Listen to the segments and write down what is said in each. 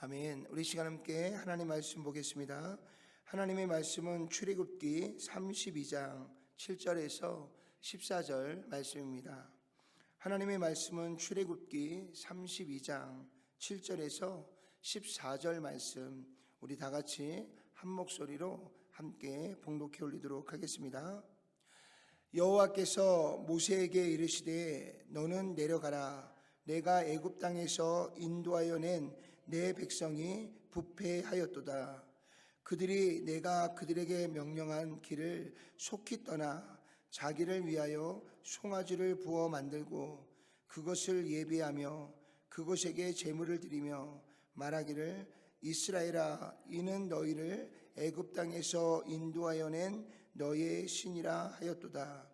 아멘. 우리 시간 함께 하나님 말씀 보겠습니다. 하나님의 말씀은 출애굽기 32장 7절에서 14절 말씀입니다. 하나님의 말씀은 출애굽기 32장 7절에서 14절 말씀, 우리 다 같이 한 목소리로 함께 봉독해 올리도록 하겠습니다. 여호와께서 모세에게 이르시되 너는 내려가라. 내가 애굽 땅에서 인도하여 낸 내 백성이 부패하였도다. 그들이 내가 그들에게 명령한 길을 속히 떠나 자기를 위하여 송아지를 부어 만들고 그것을 예배하며 그것에게 제물을 드리며 말하기를 이스라엘아, 이는 너희를 애굽 땅에서 인도하여 낸 너의 신이라 하였도다.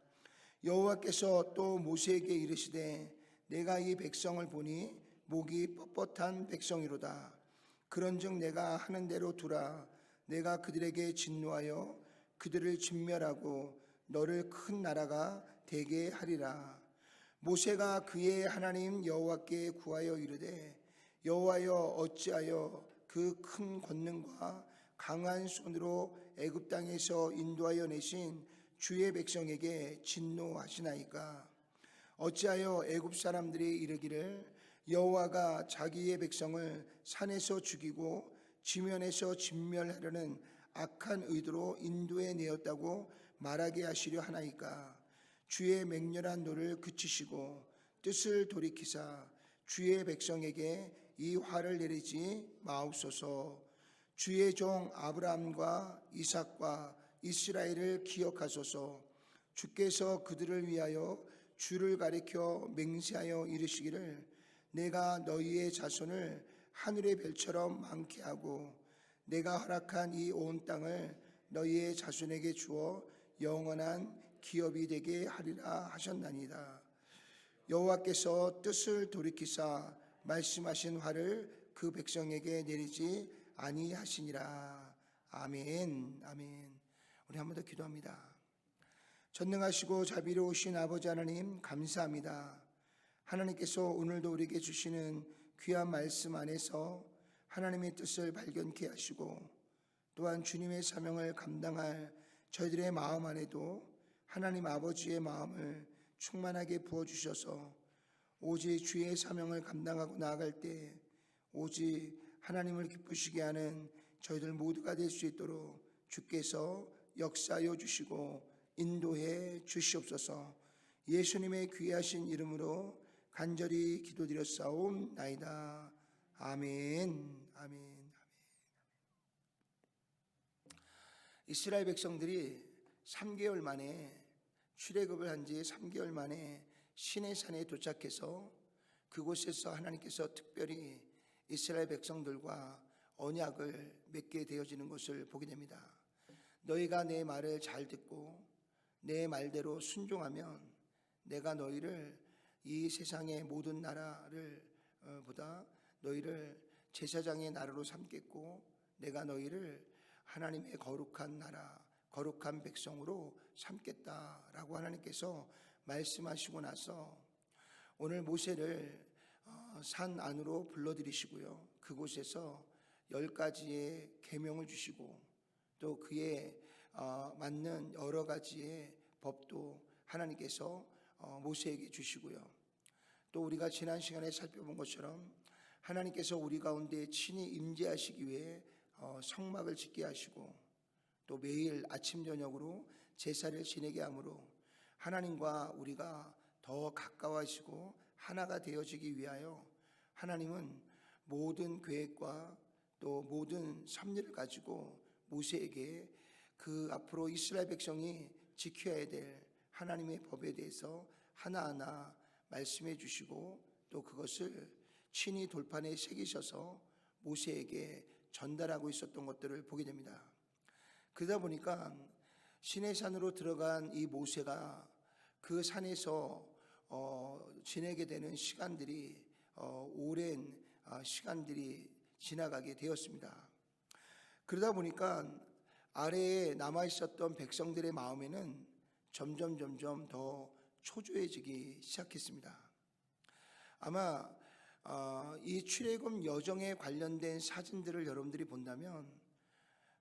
여호와께서 또 모세에게 이르시되 내가 이 백성을 보니 목이 뻣뻣한 백성이로다. 그런즉 내가 하는 대로 두라. 내가 그들에게 진노하여 그들을 진멸하고 너를 큰 나라가 되게 하리라. 모세가 그의 하나님 여호와께 구하여 이르되 여호와여, 어찌하여 그 큰 권능과 강한 손으로 애굽 땅에서 인도하여 내신 주의 백성에게 진노하시나이까? 어찌하여 애굽 사람들이 이르기를 여호와가 자기의 백성을 산에서 죽이고 지면에서 진멸하려는 악한 의도로 인도해 내었다고 말하게 하시려 하나이까? 주의 맹렬한 노를 그치시고 뜻을 돌이키사 주의 백성에게 이 화를 내리지 마옵소서. 주의 종 아브라함과 이삭과 이스라엘을 기억하소서. 주께서 그들을 위하여 주를 가리켜 맹세하여 이르시기를 내가 너희의 자손을 하늘의 별처럼 많게 하고 내가 허락한 이 온 땅을 너희의 자손에게 주어 영원한 기업이 되게 하리라 하셨나이다. 여호와께서 뜻을 돌이키사 말씀하신 화를 그 백성에게 내리지 아니하시니라. 아멘. 아멘. 우리 한 번 더 기도합니다. 전능하시고 자비로우신 아버지 하나님, 감사합니다. 하나님께서 오늘도 우리에게 주시는 귀한 말씀 안에서 하나님의 뜻을 발견케 하시고 또한 주님의 사명을 감당할 저희들의 마음 안에도 하나님 아버지의 마음을 충만하게 부어주셔서 오직 주의 사명을 감당하고 나아갈 때 오직 하나님을 기쁘시게 하는 저희들 모두가 될 수 있도록 주께서 역사하여 주시고 인도해 주시옵소서. 예수님의 귀하신 이름으로 간절히 기도드렸사옵나이다. 아멘. 아멘. 이스라엘 백성들이 3개월 만에 출애굽을 한 지 3개월 만에 시내산에 도착해서 그곳에서 하나님께서 특별히 이스라엘 백성들과 언약을 맺게 되어지는 것을 보게 됩니다. 너희가 내 말을 잘 듣고 내 말대로 순종하면 내가 너희를 이 세상의 모든 나라를 보다 너희를 제사장의 나라로 삼겠고 내가 너희를 하나님의 거룩한 나라, 거룩한 백성으로 삼겠다라고 하나님께서 말씀하시고 나서 오늘 모세를 산 안으로 불러들이시고요. 그곳에서 10가지의 계명을 주시고 또 그에 맞는 여러 가지의 법도 하나님께서 모세에게 주시고요. 또 우리가 지난 시간에 살펴본 것처럼 하나님께서 우리 가운데 친히 임재하시기 위해 성막을 짓게 하시고 또 매일 아침 저녁으로 제사를 지내게 하므로 하나님과 우리가 더 가까워지고 하나가 되어지기 위하여 하나님은 모든 계획과 또 모든 섭리를 가지고 모세에게 그 앞으로 이스라엘 백성이 지켜야 될 하나님의 법에 대해서 하나하나 말씀해 주시고 또 그것을 친히 돌판에 새기셔서 모세에게 전달하고 있었던 것들을 보게 됩니다. 그러다 보니까 시내산으로 들어간 이 모세가 그 산에서 지내게 되는 시간들이 오랜 시간들이 지나가게 되었습니다. 그러다 보니까 아래에 남아있었던 백성들의 마음에는 점점 더 초조해지기 시작했습니다. 아마 이 출애굽 여정에 관련된 사진들을 여러분들이 본다면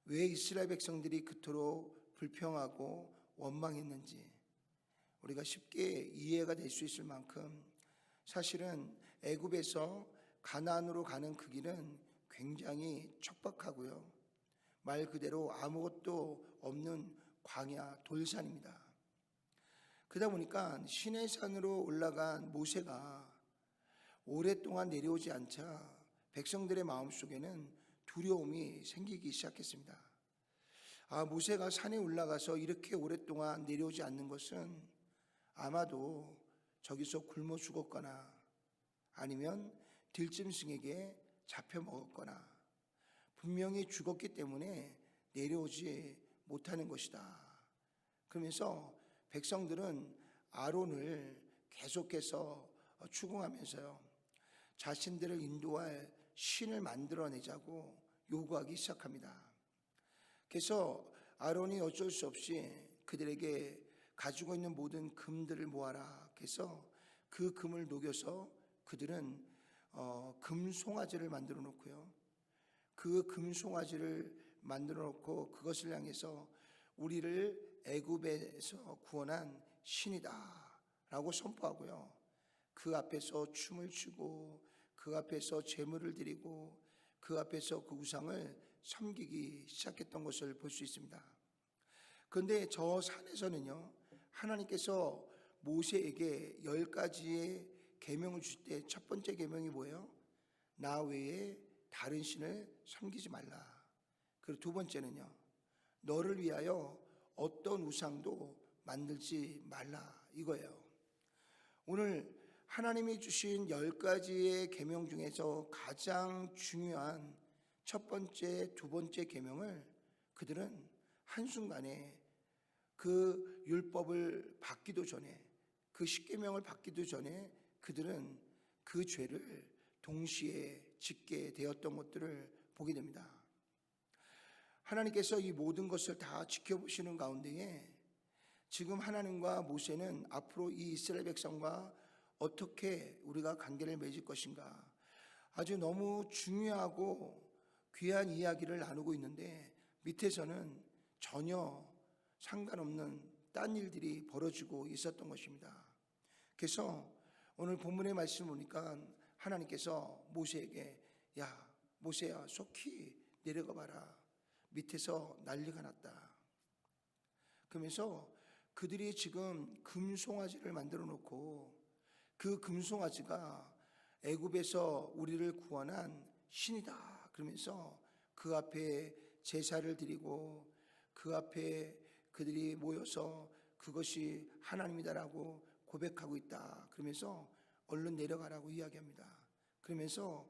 왜 이스라엘 백성들이 그토록 불평하고 원망했는지 우리가 쉽게 이해가 될 수 있을 만큼 사실은 애굽에서 가나안으로 가는 그 길은 굉장히 척박하고요. 말 그대로 아무것도 없는 광야 돌산입니다. 그러다 보니까 시내산으로 올라간 모세가 오랫동안 내려오지 않자 백성들의 마음속에는 두려움이 생기기 시작했습니다. 모세가 산에 올라가서 이렇게 오랫동안 내려오지 않는 것은 아마도 저기서 굶어 죽었거나 아니면 들짐승에게 잡혀 먹었거나 분명히 죽었기 때문에 내려오지 못하는 것이다. 그러면서 백성들은 아론을 계속해서 추궁하면서요, 자신들을 인도할 신을 만들어내자고 요구하기 시작합니다. 그래서 아론이 어쩔 수 없이 그들에게 가지고 있는 모든 금들을 모아라. 그래서 그 금을 녹여서 그들은 금송아지를 만들어 놓고요. 그 금송아지를 만들어 놓고 그것을 향해서 우리를 애굽에서 구원한 신이다 라고 선포하고요. 그 앞에서 춤을 추고 그 앞에서 제물을 드리고 그 앞에서 그 우상을 섬기기 시작했던 것을 볼 수 있습니다. 그런데 저 산에서는요, 하나님께서 모세에게 10가지의 계명을 주실 때 첫 번째 계명이 뭐예요? 나 외에 다른 신을 섬기지 말라. 그리고 두 번째는요, 너를 위하여 어떤 우상도 만들지 말라, 이거예요. 오늘 하나님이 주신 10가지의 계명 중에서 가장 중요한 첫 번째, 두 번째 계명을 그들은 한순간에 그 율법을 받기도 전에, 그 십계명을 받기도 전에 그들은 그 죄를 동시에 짓게 되었던 것들을 보게 됩니다. 하나님께서 이 모든 것을 다 지켜보시는 가운데에 지금 하나님과 모세는 앞으로 이 이스라엘 백성과 어떻게 우리가 관계를 맺을 것인가, 아주 너무 중요하고 귀한 이야기를 나누고 있는데 밑에서는 전혀 상관없는 딴 일들이 벌어지고 있었던 것입니다. 그래서 오늘 본문의 말씀을 보니까 하나님께서 모세에게 야 모세야 속히 내려가 봐라. 밑에서 난리가 났다. 그러면서 그들이 지금 금송아지를 만들어 놓고 그 금송아지가 애굽에서 우리를 구원한 신이다. 그러면서 그 앞에 제사를 드리고 그 앞에 그들이 모여서 그것이 하나님이다라고 고백하고 있다. 그러면서 얼른 내려가라고 이야기합니다. 그러면서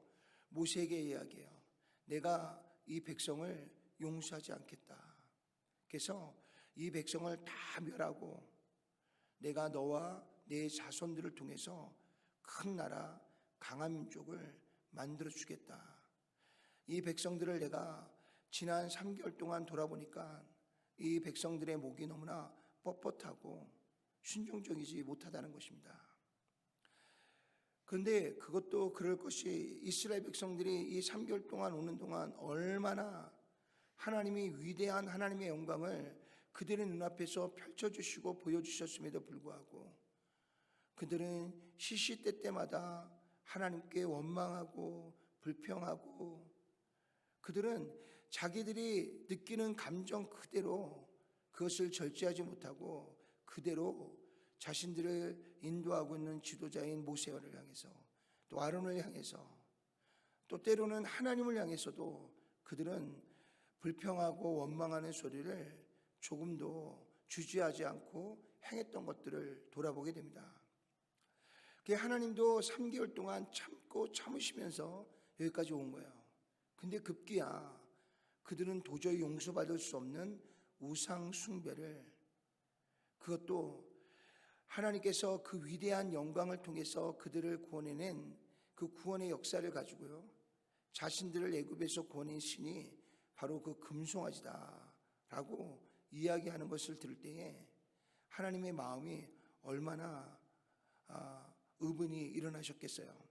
모세에게 이야기해요. 내가 이 백성을 용서하지 않겠다. 그래서 이 백성을 다 멸하고 내가 너와 내 자손들을 통해서 큰 나라 강한 민족을 만들어 주겠다. 이 백성들을 내가 지난 3개월 동안 돌아보니까 이 백성들의 목이 너무나 뻣뻣하고 순종적이지 못하다는 것입니다. 그런데 그것도 그럴 것이 이스라엘 백성들이 이 3개월 동안 오는 동안 얼마나 하나님이 위대한 하나님의 영광을 그들의 눈앞에서 펼쳐주시고 보여주셨음에도 불구하고 그들은 시시때때마다 하나님께 원망하고 불평하고 그들은 자기들이 느끼는 감정 그대로 그것을 절제하지 못하고 그대로 자신들을 인도하고 있는 지도자인 모세를 향해서 또 아론을 향해서 또 때로는 하나님을 향해서도 그들은 불평하고 원망하는 소리를 조금도 주저하지 않고 행했던 것들을 돌아보게 됩니다. 하나님도 3개월 동안 참고 참으시면서 여기까지 온 거예요. 근데 급기야 그들은 도저히 용서받을 수 없는 우상 숭배를, 그것도 하나님께서 그 위대한 영광을 통해서 그들을 구원해낸 그 구원의 역사를 가지고요, 자신들을 애굽에서 구원한 신이 바로 그 금송아지다 라고 이야기하는 것을 들을 때에 하나님의 마음이 얼마나 의분이 일어나셨겠어요.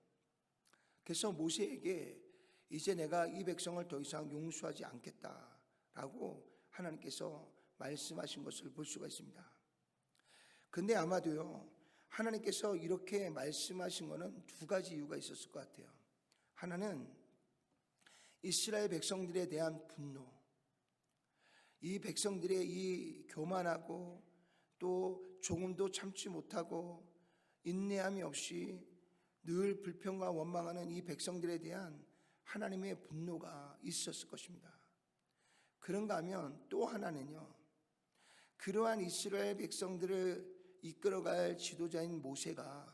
그래서 모세에게 이제 내가 이 백성을 더 이상 용서하지 않겠다라고 하나님께서 말씀하신 것을 볼 수가 있습니다. 근데 아마도요, 하나님께서 이렇게 말씀하신 것은 두 가지 이유가 있었을 것 같아요. 하나는 이스라엘 백성들에 대한 분노, 이 백성들의 이 교만하고 또 조금도 참지 못하고 인내함이 없이 늘 불평과 원망하는 이 백성들에 대한 하나님의 분노가 있었을 것입니다. 그런가 하면 또 하나는요, 그러한 이스라엘 백성들을 이끌어갈 지도자인 모세가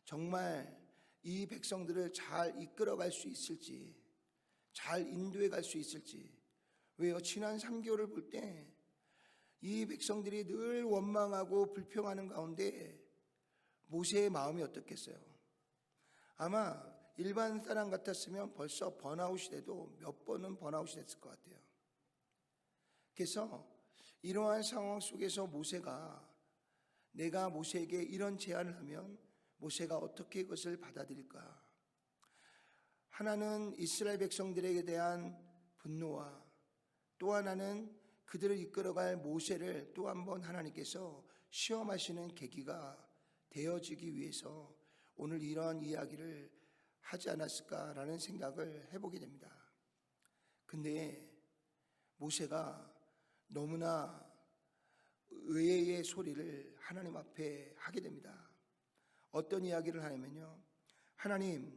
정말 이 백성들을 잘 이끌어갈 수 있을지, 잘 인도해 갈 수 있을지. 왜요? 지난 3개월을 볼 때 이 백성들이 늘 원망하고 불평하는 가운데 모세의 마음이 어떻겠어요? 아마 일반 사람 같았으면 벌써 번아웃이 돼도 몇 번은 번아웃이 됐을 것 같아요. 그래서 이러한 상황 속에서 모세가, 내가 모세에게 이런 제안을 하면 모세가 어떻게 그것을 받아들일까? 하나는 이스라엘 백성들에게 대한 분노와 또 하나는 그들을 이끌어갈 모세를 또 한 번 하나님께서 시험하시는 계기가 되어지기 위해서 오늘 이런 이야기를 하지 않았을까라는 생각을 해보게 됩니다. 근데 모세가 너무나 의외의 소리를 하나님 앞에 하게 됩니다. 어떤 이야기를 하냐면요, 하나님,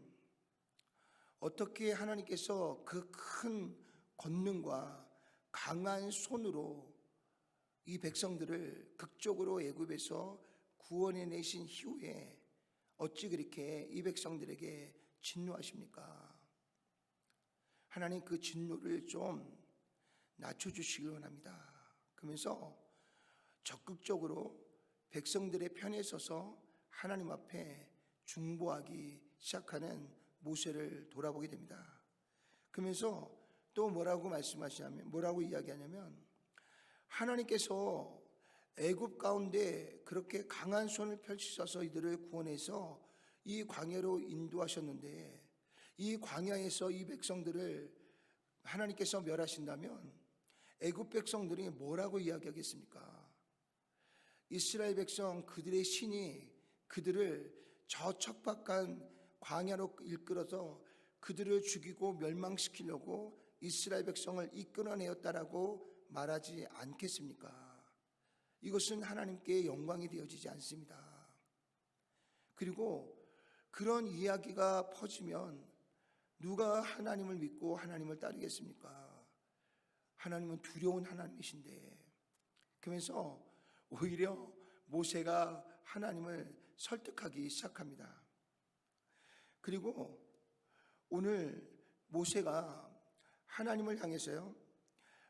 어떻게 하나님께서 그 큰 권능과 강한 손으로 이 백성들을 극적으로 애굽에서 구원해 내신 이후에 어찌 그렇게 이 백성들에게 진노하십니까? 하나님, 그 진노를 좀 낮춰주시길 원합니다. 그러면서 적극적으로 백성들의 편에 서서 하나님 앞에 중보하기 시작하는 모세를 돌아보게 됩니다. 그러면서 또 뭐라고 이야기하냐면, 하나님께서 애굽 가운데 그렇게 강한 손을 펼치셔서 이들을 구원해서 이 광야로 인도하셨는데, 이 광야에서 이 백성들을 하나님께서 멸하신다면 애굽 백성들이 뭐라고 이야기하겠습니까? 이스라엘 백성, 그들의 신이 그들을 저 척박한 광야로 이끌어서 그들을 죽이고 멸망시키려고 이스라엘 백성을 이끌어내었다라고 말하지 않겠습니까? 이것은 하나님께 영광이 되어지지 않습니다. 그리고 그런 이야기가 퍼지면 누가 하나님을 믿고 하나님을 따르겠습니까? 하나님은 두려운 하나님이신데. 그러면서 오히려 모세가 하나님을 설득하기 시작합니다. 그리고 오늘 모세가 하나님을 향해서요,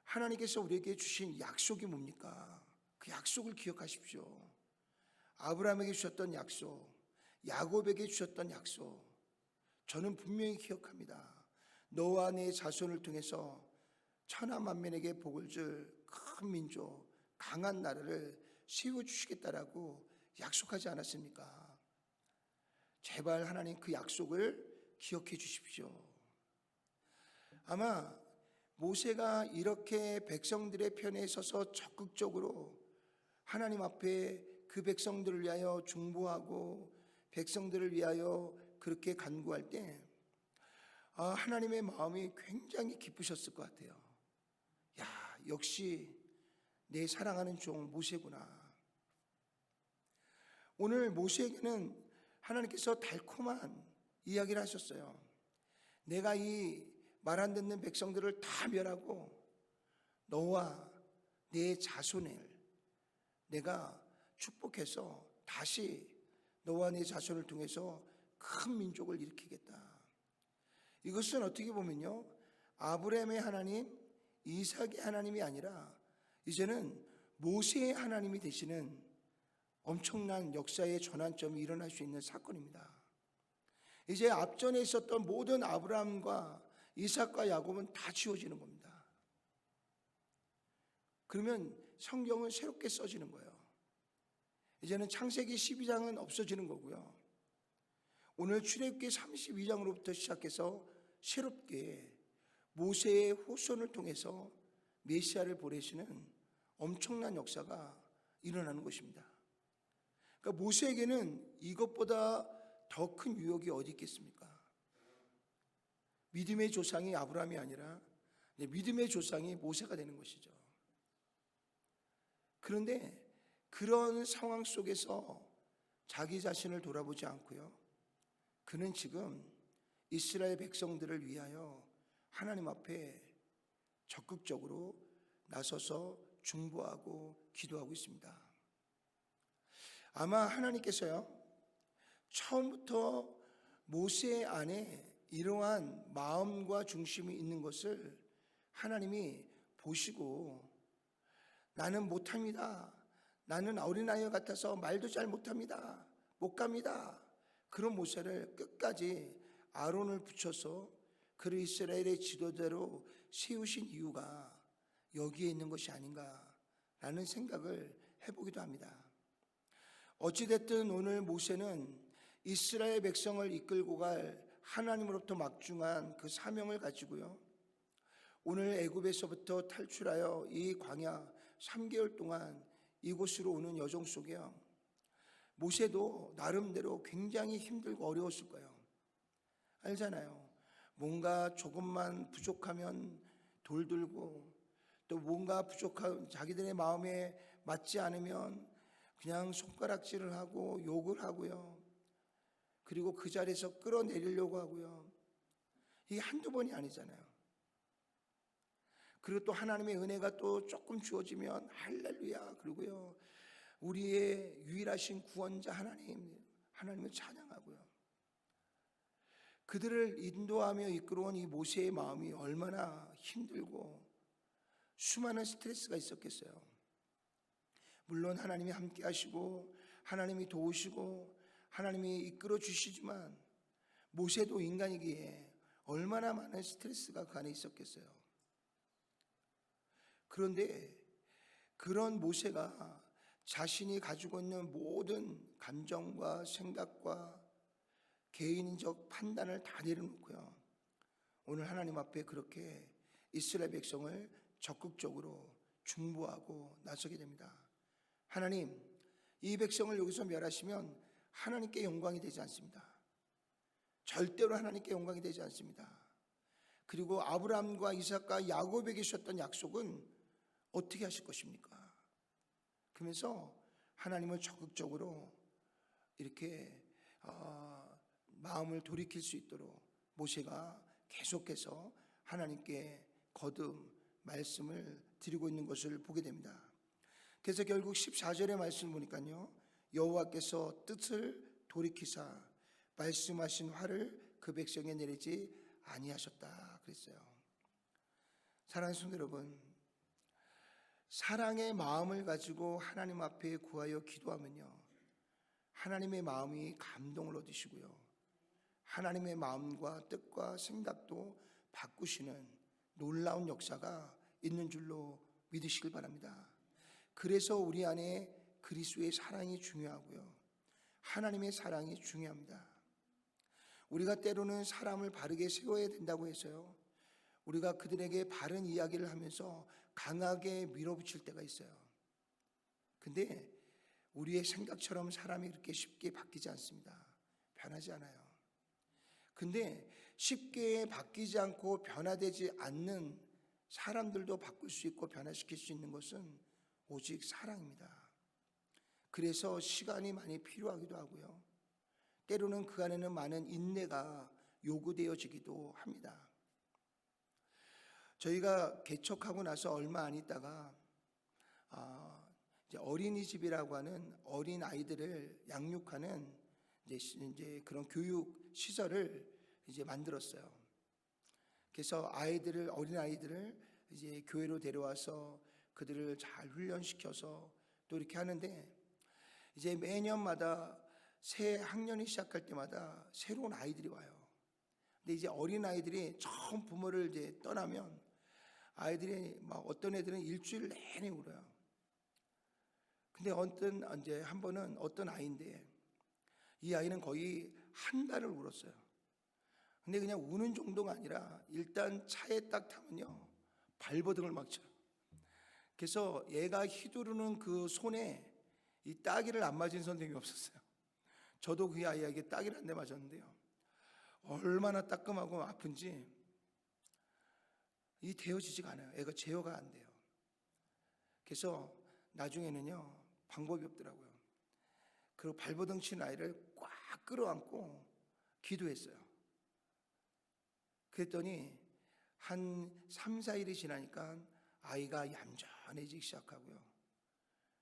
하나님께서 우리에게 주신 약속이 뭡니까? 그 약속을 기억하십시오. 아브라함에게 주셨던 약속, 야곱에게 주셨던 약속, 저는 분명히 기억합니다. 너와 내 자손을 통해서 천하 만민에게 복을 줄 큰 민족, 강한 나라를 세워주시겠다라고 약속하지 않았습니까? 제발 하나님 그 약속을 기억해 주십시오. 아마 모세가 이렇게 백성들의 편에 서서 적극적으로 하나님 앞에 그 백성들을 위하여 중보하고 백성들을 위하여 그렇게 간구할 때 하나님의 마음이 굉장히 기쁘셨을 것 같아요. 야, 역시 내 사랑하는 종 모세구나. 오늘 모세에게는 하나님께서 달콤한 이야기를 하셨어요. 내가 이 말 안 듣는 백성들을 다 멸하고 너와 내 자손을 내가 축복해서 다시 너와 내 자손을 통해서 큰 민족을 일으키겠다. 이것은 어떻게 보면요, 아브라함의 하나님, 이삭의 하나님이 아니라 이제는 모세의 하나님이 되시는 엄청난 역사의 전환점이 일어날 수 있는 사건입니다. 이제 앞전에 있었던 모든 아브라함과 이삭과 야곱은 다 지워지는 겁니다. 그러면 성경은 새롭게 써지는 거예요. 이제는 창세기 12장은 없어지는 거고요. 오늘 출애굽기 32장으로부터 시작해서 새롭게 모세의 후손을 통해서 메시아를 보내시는 엄청난 역사가 일어나는 것입니다. 그러니까 모세에게는 이것보다 더 큰 유혹이 어디 있겠습니까? 믿음의 조상이 아브라함이 아니라 믿음의 조상이 모세가 되는 것이죠. 그런데 그런 상황 속에서 자기 자신을 돌아보지 않고요, 그는 지금 이스라엘 백성들을 위하여 하나님 앞에 적극적으로 나서서 중보하고 기도하고 있습니다. 아마 하나님께서요, 처음부터 모세 안에 이러한 마음과 중심이 있는 것을 하나님이 보시고, 나는 못합니다, 나는 어린아이 같아서 말도 잘 못합니다, 못 갑니다, 그런 모세를 끝까지 아론을 붙여서 그를 이스라엘의 지도자로 세우신 이유가 여기에 있는 것이 아닌가라는 생각을 해보기도 합니다. 어찌됐든 오늘 모세는 이스라엘 백성을 이끌고 갈 하나님으로부터 막중한 그 사명을 가지고요, 오늘 애굽에서부터 탈출하여 이 광야 3개월 동안 이곳으로 오는 여정 속에요, 모세도 나름대로 굉장히 힘들고 어려웠을 거예요. 알잖아요. 뭔가 조금만 부족하면 돌들고, 또 뭔가 부족한 자기들의 마음에 맞지 않으면 그냥 손가락질을 하고 욕을 하고요, 그리고 그 자리에서 끌어내리려고 하고요. 이게 한두 번이 아니잖아요. 그리고 또 하나님의 은혜가 또 조금 주어지면 할렐루야 그러고요, 우리의 유일하신 구원자 하나님을 찬양하고요. 그들을 인도하며 이끌어온 이 모세의 마음이 얼마나 힘들고 수많은 스트레스가 있었겠어요. 물론 하나님이 함께 하시고 하나님이 도우시고 하나님이 이끌어 주시지만 모세도 인간이기에 얼마나 많은 스트레스가 그 안에 있었겠어요. 그런데 그런 모세가 자신이 가지고 있는 모든 감정과 생각과 개인적 판단을 다 내려놓고요, 오늘 하나님 앞에 그렇게 이스라엘 백성을 적극적으로 중보하고 나서게 됩니다. 하나님, 이 백성을 여기서 멸하시면 하나님께 영광이 되지 않습니다. 절대로 하나님께 영광이 되지 않습니다. 그리고 아브라함과 이삭과 야곱에게 주셨던 약속은 어떻게 하실 것입니까? 그러면서 하나님을 적극적으로 이렇게 마음을 돌이킬 수 있도록 모세가 계속해서 하나님께 거듭 말씀을 드리고 있는 것을 보게 됩니다. 그래서 결국 14절의 말씀을 보니까요, 여호와께서 뜻을 돌이키사 말씀하신 화를 그 백성에 내리지 아니하셨다 그랬어요. 사랑하는 성도 여러분, 사랑의 마음을 가지고 하나님 앞에 구하여 기도하면요, 하나님의 마음이 감동을 얻으시고요, 하나님의 마음과 뜻과 생각도 바꾸시는 놀라운 역사가 있는 줄로 믿으시길 바랍니다. 그래서 우리 안에 그리스도의 사랑이 중요하고요, 하나님의 사랑이 중요합니다. 우리가 때로는 사람을 바르게 세워야 된다고 해서요, 우리가 그들에게 바른 이야기를 하면서 강하게 밀어붙일 때가 있어요. 근데 우리의 생각처럼 사람이 그렇게 쉽게 바뀌지 않습니다. 변하지 않아요. 근데 쉽게 바뀌지 않고 변화되지 않는 사람들도 바꿀 수 있고 변화시킬 수 있는 것은 오직 사랑입니다. 그래서 시간이 많이 필요하기도 하고요, 때로는 그 안에는 많은 인내가 요구되어지기도 합니다. 저희가 개척하고 나서 얼마 안 있다가 이제 어린이집이라고 하는 어린 아이들을 양육하는 이제 그런 교육 시설을 이제 만들었어요. 그래서 어린 아이들을 이제 교회로 데려와서 그들을 잘 훈련시켜서 또 이렇게 하는데, 이제 매년마다 새 학년이 시작할 때마다 새로운 아이들이 와요. 근데 이제 어린 아이들이 처음 부모를 이제 떠나면 아이들이 막 어떤 애들은 일주일 내내 울어요. 근데 한 번은 어떤 아이인데, 이 아이는 거의 한 달을 울었어요. 근데 그냥 우는 정도가 아니라 일단 차에 딱 타면요, 발버둥을 막 쳐요. 그래서 얘가 휘두르는 그 손에 이 따귀를 안 맞은 선생님이 없었어요. 저도 그 아이에게 따귀를 한 대 맞았는데요, 얼마나 따끔하고 아픈지 이 데워지지가 않아요. 애가 제어가 안 돼요. 그래서 나중에는요, 방법이 없더라고요. 그리고 발버둥 친 아이를 꽉 끌어안고 기도했어요. 그랬더니 한 3, 4일이 지나니까 아이가 얌전해지기 시작하고요,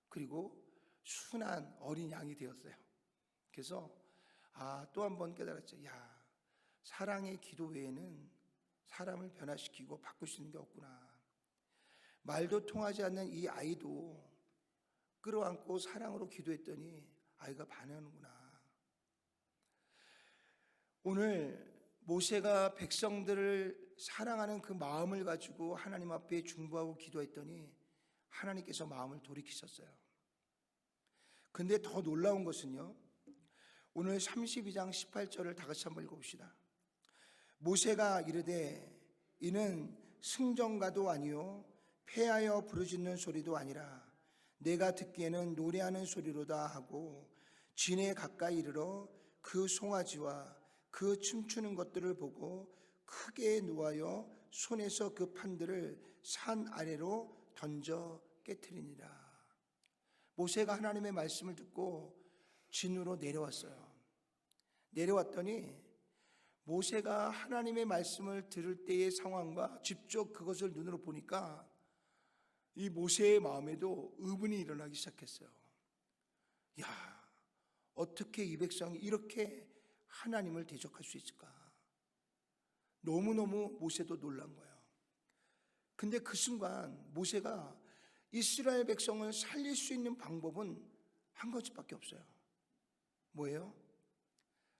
그리고 순한 어린 양이 되었어요. 그래서 또 한 번 깨달았죠. 사랑의 기도 외에는 사람을 변화시키고 바꿀 수 있는 게 없구나. 말도 통하지 않는 이 아이도 끌어안고 사랑으로 기도했더니 아이가 반하는구나. 오늘 모세가 백성들을 사랑하는 그 마음을 가지고 하나님 앞에 중보하고 기도했더니 하나님께서 마음을 돌이키셨어요. 근데 더 놀라운 것은요, 오늘 32장 18절을 다 같이 한번 읽어봅시다. 모세가 이르되 이는 승전가도 아니요 패하여 부르짖는 소리도 아니라 내가 듣기에는 노래하는 소리로다 하고 진에 가까이 이르러 그 송아지와 그 춤추는 것들을 보고 크게 노하여 손에서 그 판들을 산 아래로 던져 깨트리니라. 모세가 하나님의 말씀을 듣고 진으로 내려왔어요. 내려왔더니 모세가 하나님의 말씀을 들을 때의 상황과 직접 그것을 눈으로 보니까 이 모세의 마음에도 의문이 일어나기 시작했어요. 어떻게 이 백성이 이렇게 하나님을 대적할 수 있을까? 너무너무 모세도 놀란 거예요. 근데 그 순간 모세가 이스라엘 백성을 살릴 수 있는 방법은 한 가지밖에 없어요. 뭐예요?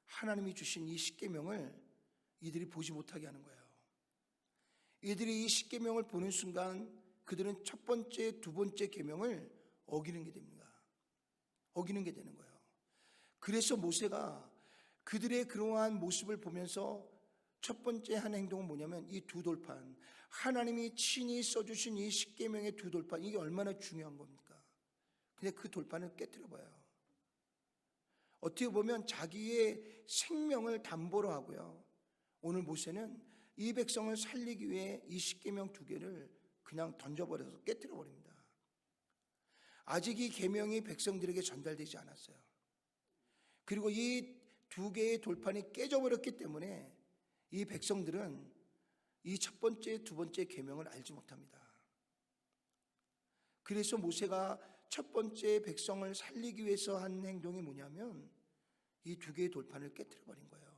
하나님이 주신 이 십계명을 이들이 보지 못하게 하는 거예요. 이들이 이 십계명을 보는 순간 그들은 첫 번째, 두 번째 계명을 어기는 게 됩니다. 어기는 게 되는 거예요. 그래서 모세가 그들의 그러한 모습을 보면서 첫 번째 한 행동은 뭐냐면 이 두 돌판, 하나님이 친히 써주신 이 십계명의 두 돌판, 이게 얼마나 중요한 겁니까? 근데 그 돌판을 깨트려봐요. 어떻게 보면 자기의 생명을 담보로 하고요, 오늘 모세는 이 백성을 살리기 위해 이 십계명 두 개를 그냥 던져버려서 깨트려버립니다. 아직 이 계명이 백성들에게 전달되지 않았어요. 그리고 이 두 개의 돌판이 깨져버렸기 때문에 이 백성들은 이 첫 번째, 두 번째 계명을 알지 못합니다. 그래서 모세가 첫 번째 백성을 살리기 위해서 한 행동이 뭐냐면 이 두 개의 돌판을 깨트려버린 거예요.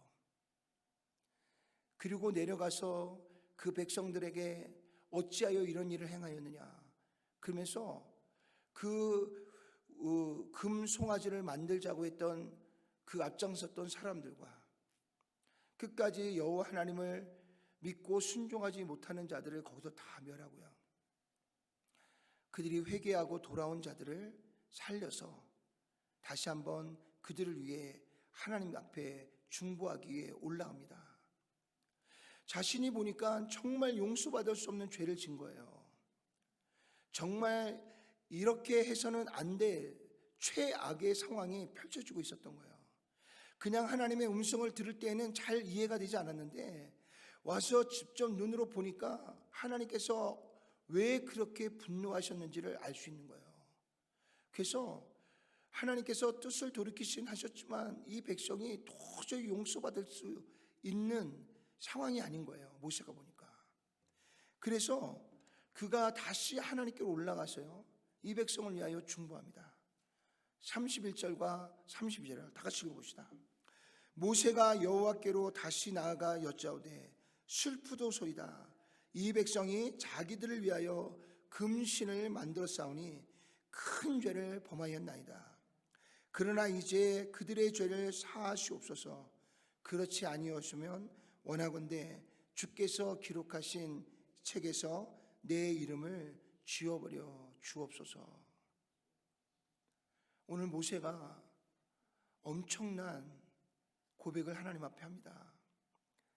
그리고 내려가서 그 백성들에게 어찌하여 이런 일을 행하였느냐 그러면서 그 금 송아지를 만들자고 했던 그 앞장섰던 사람들과 끝까지 여호와 하나님을 믿고 순종하지 못하는 자들을 거기서 다 멸하고요, 그들이 회개하고 돌아온 자들을 살려서 다시 한번 그들을 위해 하나님 앞에 중보하기 위해 올라갑니다. 자신이 보니까 정말 용서받을 수 없는 죄를 진 거예요. 정말 이렇게 해서는 안 될 최악의 상황이 펼쳐지고 있었던 거예요. 그냥 하나님의 음성을 들을 때에는 잘 이해가 되지 않았는데 와서 직접 눈으로 보니까 하나님께서 왜 그렇게 분노하셨는지를 알 수 있는 거예요. 그래서 하나님께서 뜻을 돌이키신 하셨지만 이 백성이 도저히 용서받을 수 있는 상황이 아닌 거예요, 모세가 보니까. 그래서 그가 다시 하나님께로 올라가서요, 이 백성을 위하여 중보합니다. 31절과 32절을 다 같이 읽어봅시다. 모세가 여호와께로 다시 나아가 여짜오되 슬프도소이다. 이 백성이 자기들을 위하여 금신을 만들어 싸우니 큰 죄를 범하였나이다. 그러나 이제 그들의 죄를 사하시옵소서. 그렇지 아니었으면 원하건대 주께서 기록하신 책에서 내 이름을 지워버려 주옵소서. 오늘 모세가 엄청난 고백을 하나님 앞에 합니다.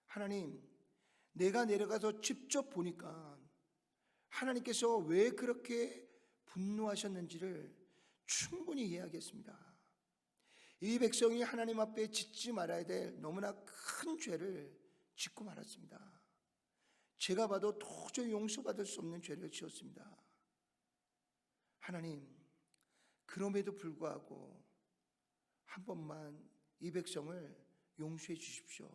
하나님, 내가 내려가서 직접 보니까 하나님께서 왜 그렇게 분노하셨는지를 충분히 이해하겠습니다. 이 백성이 하나님 앞에 짓지 말아야 될 너무나 큰 죄를 짓고 말았습니다. 제가 봐도 도저히 용서받을 수 없는 죄를 지었습니다. 하나님, 그럼에도 불구하고 한 번만 이 백성을 용서해 주십시오.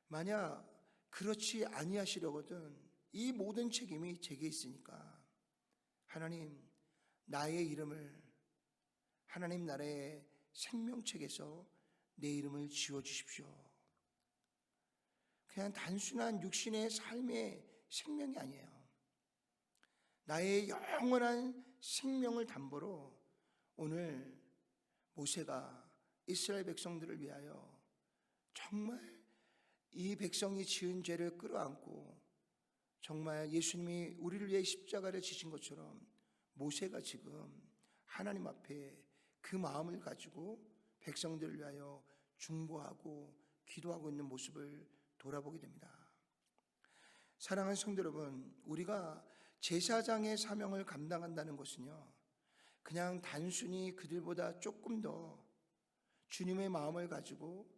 만약 그렇지 아니하시려거든 이 모든 책임이 제게 있으니까 하나님, 나의 이름을 하나님 나라의 생명책에서 내 이름을 지워주십시오. 그냥 단순한 육신의 삶의 생명이 아니에요. 나의 영원한 생명을 담보로 오늘 모세가 이스라엘 백성들을 위하여 정말 이 백성이 지은 죄를 끌어안고 정말 예수님이 우리를 위해 십자가를 지신 것처럼 모세가 지금 하나님 앞에 그 마음을 가지고 백성들을 위하여 중보하고 기도하고 있는 모습을 돌아보게 됩니다. 사랑하는 성도 여러분, 우리가 제사장의 사명을 감당한다는 것은요, 그냥 단순히 그들보다 조금 더 주님의 마음을 가지고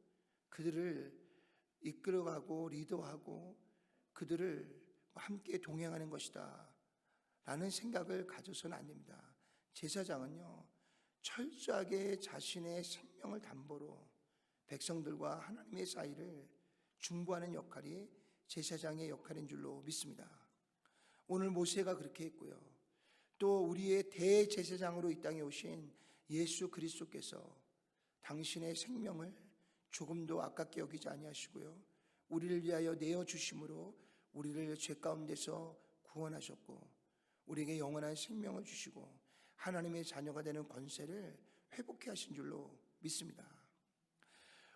그들을 이끌어가고 리더하고 그들을 함께 동행하는 것이다 라는 생각을 가져서는 안 됩니다. 제사장은요, 철저하게 자신의 생명을 담보로 백성들과 하나님의 사이를 중보하는 역할이 제사장의 역할인 줄로 믿습니다. 오늘 모세가 그렇게 했고요. 또 우리의 대제사장으로 이 땅에 오신 예수 그리스도께서 당신의 생명을 조금도 아깝게 여기지 아니하시고요, 우리를 위하여 내어주심으로 우리를 죄 가운데서 구원하셨고 우리에게 영원한 생명을 주시고 하나님의 자녀가 되는 권세를 회복해 하신 줄로 믿습니다.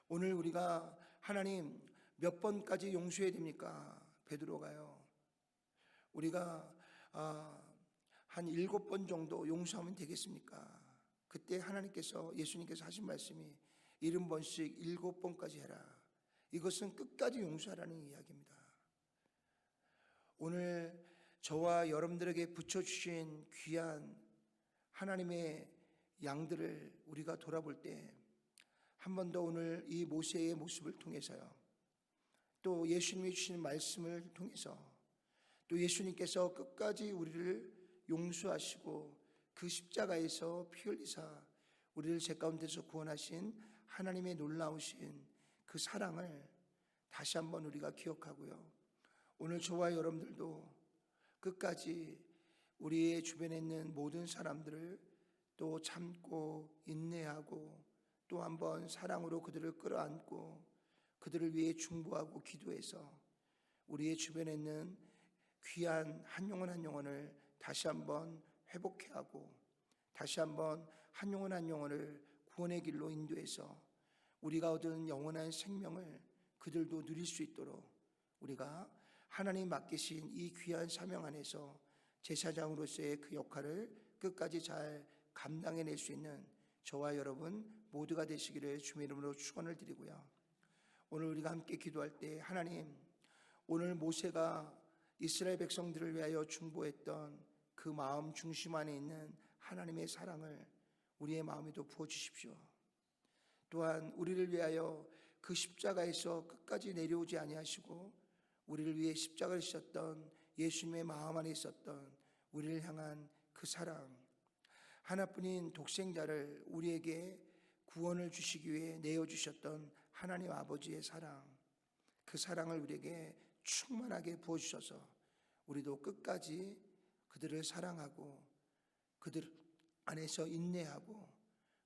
오늘 우리가 하나님 몇 번까지 용서해야 됩니까? 베드로가요, 우리가 한 7번 정도 용서하면 되겠습니까? 그때 하나님께서, 예수님께서 하신 말씀이 70번씩 7번까지 해라. 이것은 끝까지 용서하라는 이야기입니다. 오늘 저와 여러분들에게 붙여주신 귀한 하나님의 양들을 우리가 돌아볼 때 한 번 더 오늘 이 모세의 모습을 통해서요, 또 예수님이 주시는 말씀을 통해서 또 예수님께서 끝까지 우리를 용서하시고 그 십자가에서 피 흘리사 우리를 죄 가운데서 구원하신 하나님의 놀라우신 그 사랑을 다시 한번 우리가 기억하고요, 오늘 저와 여러분들도 끝까지 우리의 주변에 있는 모든 사람들을 또 참고 인내하고 또 한번 사랑으로 그들을 끌어안고 그들을 위해 중보하고 기도해서 우리의 주변에 있는 귀한 한 영혼 한 영혼을 다시 한번 회복해 하고 다시 한번 한 영혼 한 영혼을 구원의 길로 인도해서 우리가 얻은 영원한 생명을 그들도 누릴 수 있도록 우리가 하나님 맡기신 이 귀한 사명 안에서 제사장으로서의 그 역할을 끝까지 잘 감당해낼 수 있는 저와 여러분 모두가 되시기를 주님의 이름으로 축원을 드리고요, 오늘 우리가 함께 기도할 때 하나님, 오늘 모세가 이스라엘 백성들을 위하여 중보했던 그 마음 중심 안에 있는 하나님의 사랑을 우리의 마음에도 부어주십시오. 또한 우리를 위하여 그 십자가에서 끝까지 내려오지 아니하시고 우리를 위해 십자가를 지셨던 예수님의 마음 안에 있었던 우리를 향한 그 사랑, 하나뿐인 독생자를 우리에게 구원을 주시기 위해 내어주셨던 하나님 아버지의 사랑, 그 사랑을 우리에게 충만하게 부어주셔서 우리도 끝까지 그들을 사랑하고 그들 안에서 인내하고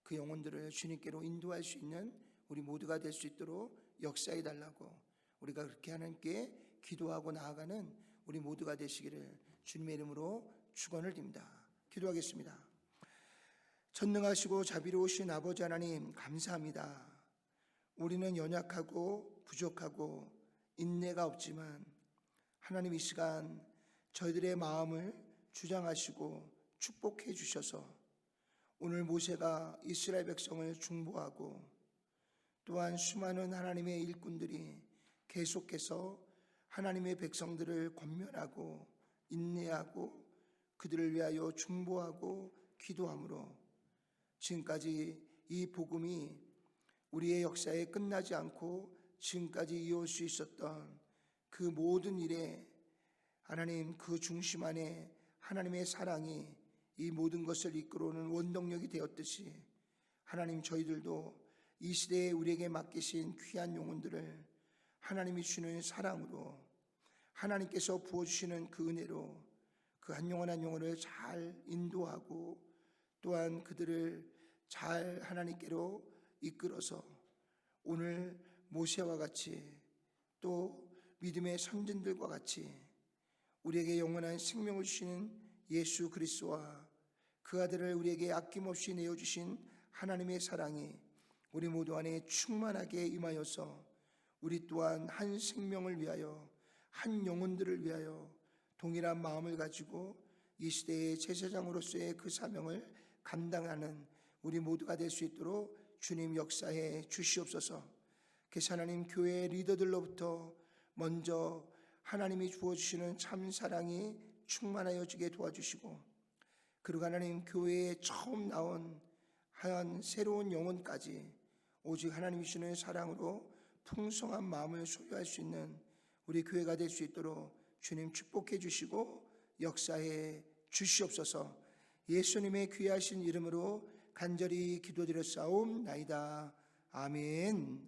그 영혼들을 주님께로 인도할 수 있는 우리 모두가 될 수 있도록 역사해 달라고 우리가 그렇게 하나님께 기도하고 나아가는 우리 모두가 되시기를 주님의 이름으로 축원을 드립니다. 기도하겠습니다. 전능하시고 자비로우신 아버지 하나님, 감사합니다. 우리는 연약하고 부족하고 인내가 없지만 하나님, 이 시간 저희들의 마음을 주장하시고 축복해 주셔서 오늘 모세가 이스라엘 백성을 중보하고 또한 수많은 하나님의 일꾼들이 계속해서 하나님의 백성들을 권면하고 인내하고 그들을 위하여 중보하고 기도함으로 지금까지 이 복음이 우리의 역사에 끝나지 않고 지금까지 이어올 수 있었던 그 모든 일에 하나님 그 중심 안에 하나님의 사랑이 이 모든 것을 이끌어오는 원동력이 되었듯이 하나님 저희들도 이 시대에 우리에게 맡기신 귀한 영혼들을 하나님이 주시는 사랑으로 하나님께서 부어주시는 그 은혜로 그 한 영혼 한 영혼을 잘 인도하고 또한 그들을 잘 하나님께로 이끌어서 오늘 모세와 같이 또 믿음의 선진들과 같이 우리에게 영원한 생명을 주시는 예수 그리스도와 그 아들을 우리에게 아낌없이 내어주신 하나님의 사랑이 우리 모두 안에 충만하게 임하여서 우리 또한 한 생명을 위하여 한 영혼들을 위하여 동일한 마음을 가지고 이 시대의 제사장으로서의 그 사명을 감당하는 우리 모두가 될 수 있도록 주님 역사해 주시옵소서. 그래서 하나님 교회의 리더들로부터 먼저 하나님이 주어주시는 참 사랑이 충만하여지게 도와주시고 그리고 하나님 교회에 처음 나온 한 새로운 영혼까지 오직 하나님이 주시는 사랑으로 풍성한 마음을 소유할 수 있는 우리 교회가 될 수 있도록 주님 축복해 주시고 역사해 주시옵소서. 예수님의 귀하신 이름으로 간절히 기도드렸사옵나이다. 아멘.